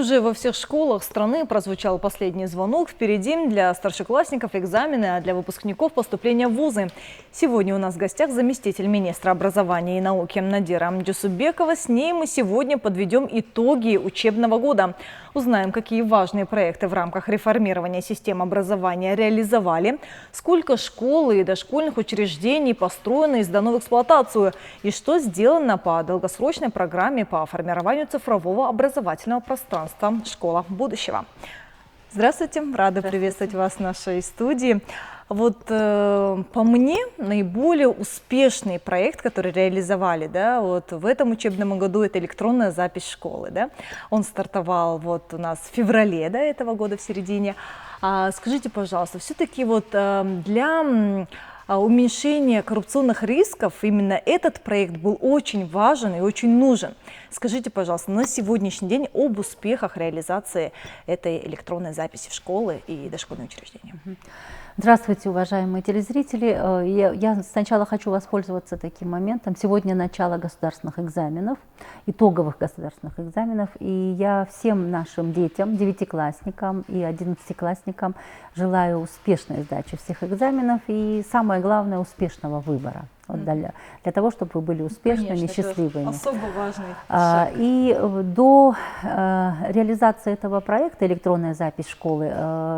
Уже во всех школах страны прозвучал последний звонок. Впереди для старшеклассников экзамены, а для выпускников поступление в вузы. Сегодня у нас в гостях заместитель министра образования и науки Надира Дюсубекова. С ней мы сегодня подведем итоги учебного года. Узнаем, какие важные проекты в рамках реформирования системы образования реализовали, сколько школ и дошкольных учреждений построено и сдано в эксплуатацию, и что сделано по долгосрочной программе по формированию цифрового образовательного пространства «Школа будущего». Здравствуйте, рада приветствовать вас в нашей студии. Вот по мне, наиболее успешный проект, который реализовали, вот в этом учебном году, это электронная запись школы. Он стартовал вот у нас в феврале этого года, в середине. Скажите, пожалуйста, все-таки вот для уменьшения коррупционных рисков именно этот проект был очень важен и очень нужен. Скажите, пожалуйста, на сегодняшний день об успехах реализации этой электронной записи в школы и дошкольные учреждения. Здравствуйте, уважаемые телезрители. Я сначала хочу воспользоваться таким моментом. Сегодня начало государственных экзаменов, итоговых государственных экзаменов. И я всем нашим детям, девятиклассникам и одиннадцатиклассникам желаю успешной сдачи всех экзаменов и, самое главное, успешного выбора. Вот для того, чтобы вы были успешными, конечно, счастливыми. Особо важный шаг. И до реализации этого проекта «Электронная запись школы»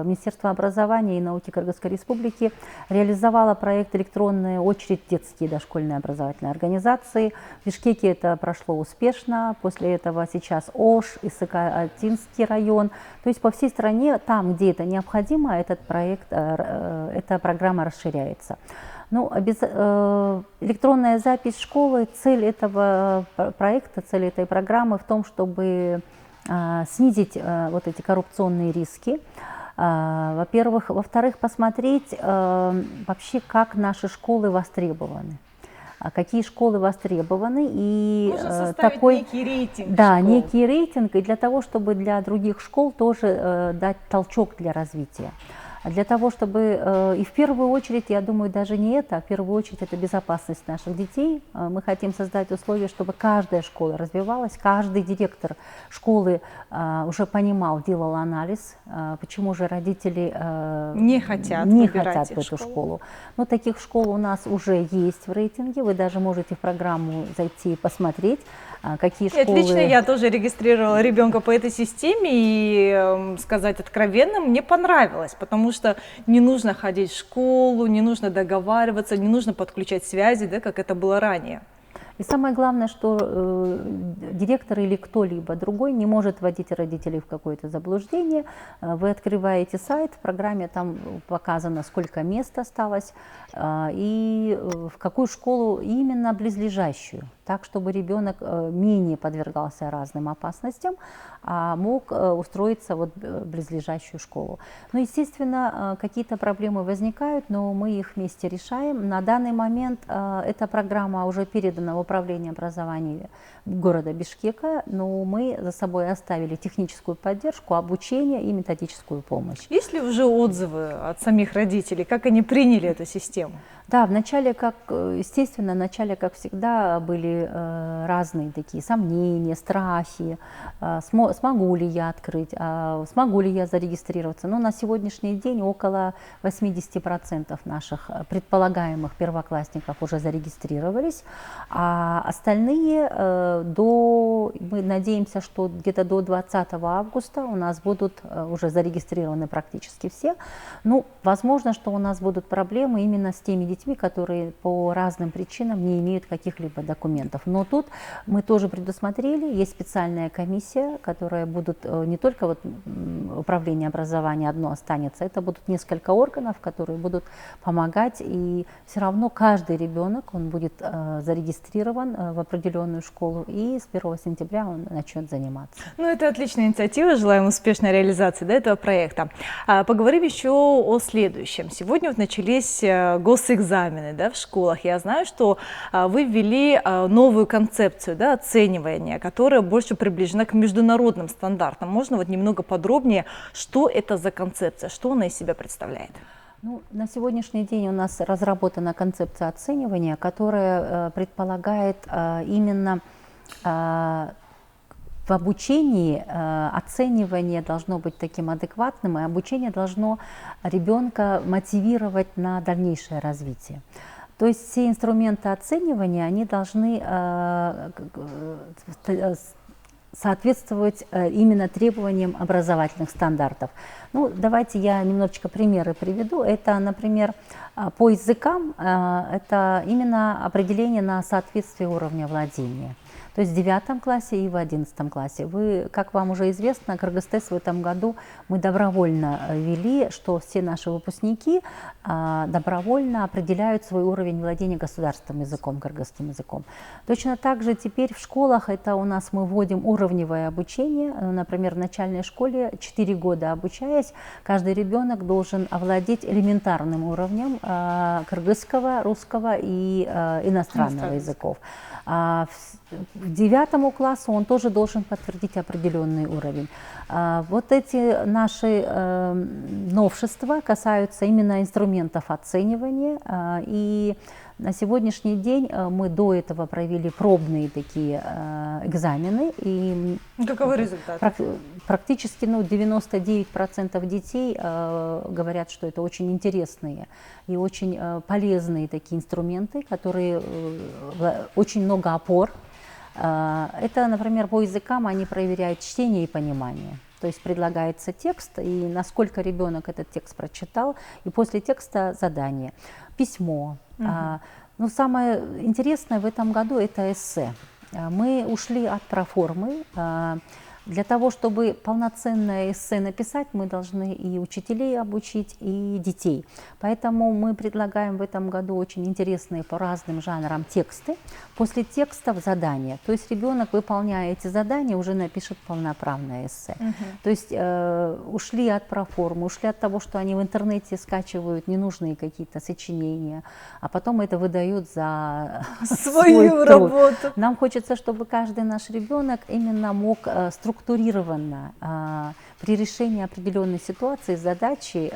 Министерство образования и науки Кыргызской Республики реализовало проект «Электронная очередь детские дошкольные образовательные организации». В Бишкеке это прошло успешно. После этого сейчас Ош, Исык-Атинский район. То есть по всей стране, там, где это необходимо, этот проект, эта программа расширяется. Ну, электронная запись школы, цель этого проекта, цель этой программы в том, чтобы снизить вот эти коррупционные риски, во-первых. Во-вторых, посмотреть вообще, как наши школы востребованы. Какие школы востребованы, и можно составить некий рейтинг. Да, школ. Некий рейтинг, и для того, чтобы для других школ тоже дать толчок для развития. Для того, чтобы, и в первую очередь, я думаю, даже не это, а в первую очередь это безопасность наших детей. Мы хотим создать условия, чтобы каждая школа развивалась, каждый директор школы уже понимал, делал анализ, почему же родители не хотят в эту школу. Но таких школ у нас уже есть в рейтинге, вы даже можете в программу зайти и посмотреть, какие школы... Отлично, я тоже регистрировала ребенка по этой системе, и, сказать откровенно, мне понравилось, потому что не нужно ходить в школу, не нужно договариваться, не нужно подключать связи, как это было ранее. И самое главное, что директор или кто-либо другой не может вводить родителей в какое-то заблуждение. Вы открываете сайт, в программе там показано, сколько мест осталось и в какую школу именно близлежащую, так, чтобы ребенок менее подвергался разным опасностям, а мог устроиться вот в близлежащую школу. Ну, естественно, какие-то проблемы возникают, но мы их вместе решаем. На данный момент эта программа уже передана в управление образования города Бишкека, но мы за собой оставили техническую поддержку, обучение и методическую помощь. Есть ли уже отзывы от самих родителей, как они приняли эту систему? Да, вначале, естественно, как всегда, были разные такие сомнения, страхи, смогу ли я открыть, смогу ли я зарегистрироваться. Но на сегодняшний день около 80% наших предполагаемых первоклассников уже зарегистрировались, а остальные мы надеемся, что где-то до 20 августа у нас будут уже зарегистрированы практически все. Ну, возможно, что у нас будут проблемы именно с теми детьми, которые по разным причинам не имеют каких-либо документов. Но тут мы тоже предусмотрели, есть специальная комиссия, которая будут не только вот управление образования одно останется, это будут несколько органов, которые будут помогать, и все равно каждый ребенок, он будет зарегистрирован в определенную школу, и с 1 сентября он начнет заниматься. Ну, это отличная инициатива, желаем успешной реализации этого проекта. Поговорим еще о следующем. Сегодня вот начались госэкзамены в школах. Я знаю, что вы ввели новую концепцию оценивания, которая больше приближена к международным стандартам. Можно вот немного подробнее, что это за концепция, что она из себя представляет? Ну, на сегодняшний день у нас разработана концепция оценивания, которая предполагает именно в обучении оценивание должно быть таким адекватным, и обучение должно ребенка мотивировать на дальнейшее развитие. То есть все инструменты оценивания, они должны соответствовать именно требованиям образовательных стандартов. Ну, давайте я немножечко примеры приведу. Это, например, по языкам, это именно определение на соответствие уровня владения. То есть в 9 классе и в 11 классе. Как вам уже известно, Кыргызтэс в этом году мы добровольно ввели, что все наши выпускники добровольно определяют свой уровень владения государственным языком, кыргызским языком. Точно так же теперь в школах это у нас мы вводим уровневое обучение. Например, в начальной школе 4 года обучаясь, каждый ребенок должен овладеть элементарным уровнем кыргызского, русского и иностранного языков. К 9 классу он тоже должен подтвердить определенный уровень. Вот эти наши новшества касаются именно инструментов оценивания. И на сегодняшний день мы до этого провели пробные такие экзамены. И каковы результаты? Практически 99% детей говорят, что это очень интересные и очень полезные такие инструменты, которые очень много опор. Это, например, по языкам они проверяют чтение и понимание. То есть предлагается текст, и насколько ребенок этот текст прочитал, и после текста задание. Письмо. Но самое интересное в этом году это эссе. Мы ушли от проформы. Для того, чтобы полноценное эссе написать, мы должны и учителей обучить, и детей. Поэтому мы предлагаем в этом году очень интересные по разным жанрам тексты. После текстов задания. То есть ребенок, выполняя эти задания, уже напишет полноправное эссе. То есть ушли от проформы, ушли от того, что они в интернете скачивают ненужные какие-то сочинения, а потом это выдают за свою работу. Нам хочется, чтобы каждый наш ребенок именно мог структурированно при решении определенной ситуации, задачи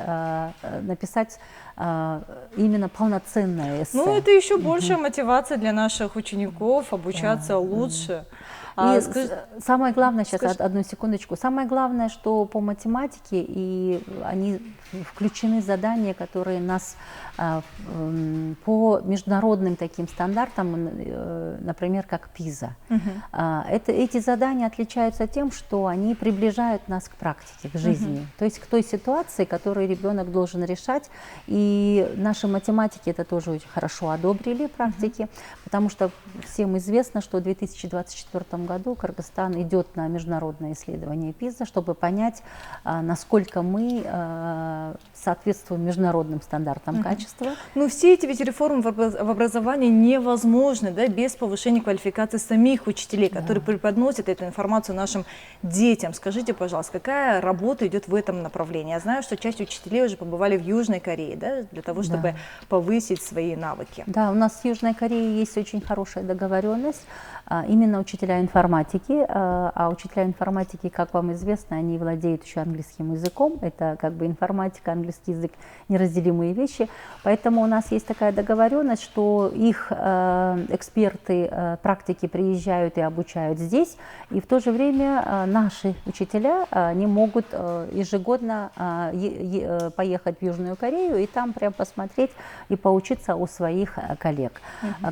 написать именно полноценное эссе. Ну, это еще большая мотивация для наших учеников обучаться лучше. И самое главное, сейчас одну секундочку, самое главное, что по математике и они включены задания, которые нас по международным таким стандартам, например, как ПИЗа. Эти задания отличаются тем, что они приближают нас к практике, к жизни, то есть к той ситуации, которую ребенок должен решать. И наши математики это тоже очень хорошо одобрили, практики, потому что всем известно, что в 2024 году Кыргызстан идет на международное исследование ПИЗа, чтобы понять, насколько мы соответствуем международным стандартам качества. Ну, все эти ведь реформы в образовании невозможны, да, без повышения квалификации самих учителей, которые преподносят эту информацию нашим детям. Скажите, пожалуйста, какая работа идет в этом направлении? Я знаю, что часть учителей уже побывали в Южной Корее, да, для того, чтобы повысить свои навыки. Да, у нас с Южной Кореей есть очень хорошая договоренность. Именно учителя информатики, а учителя информатики, как вам известно, они владеют еще английским языком, это как бы информатика, английский язык неразделимые вещи, поэтому у нас есть такая договоренность, что их эксперты, практики приезжают и обучают здесь, и в то же время наши учителя не могут ежегодно поехать в Южную Корею и там прям посмотреть и поучиться у своих коллег.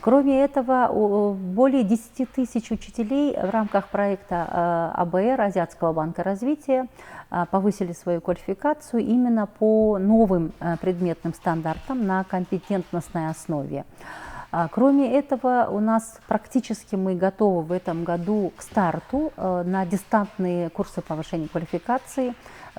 Кроме этого, более 10 тысяч учителей в рамках проекта АБР, Азиатского банка развития, повысили свою квалификацию именно по новым предметным стандартам на компетентностной основе. Кроме этого, у нас практически мы готовы в этом году к старту на дистантные курсы повышения квалификации.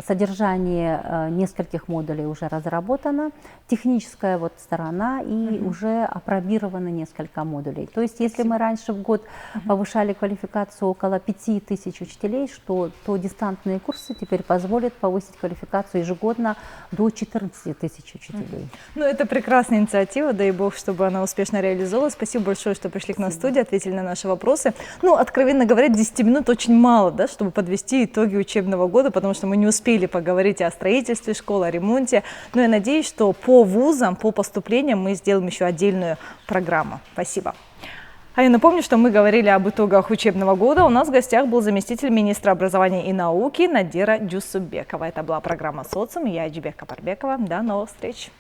Содержание нескольких модулей уже разработано, техническая вот сторона и уже апробированы несколько модулей. То есть если мы раньше в год повышали квалификацию около 5000 учителей, то дистантные курсы теперь позволят повысить квалификацию ежегодно до 14 тысяч учителей. Ну, это прекрасная инициатива, дай бог, чтобы она успешно реализовалась. Спасибо большое, что пришли к нам в студию, ответили на наши вопросы. Ну, откровенно говоря, 10 минут очень мало, да, чтобы подвести итоги учебного года, потому что мы не успели поговорить о строительстве школы, о ремонте. Но я надеюсь, что по вузам, по поступлениям мы сделаем еще отдельную программу. Спасибо. А я напомню, что мы говорили об итогах учебного года. У нас в гостях был заместитель министра образования и науки Надира Дюсубекова. Это была программа «Социум». Я Айджибек Капарбекова. До новых встреч.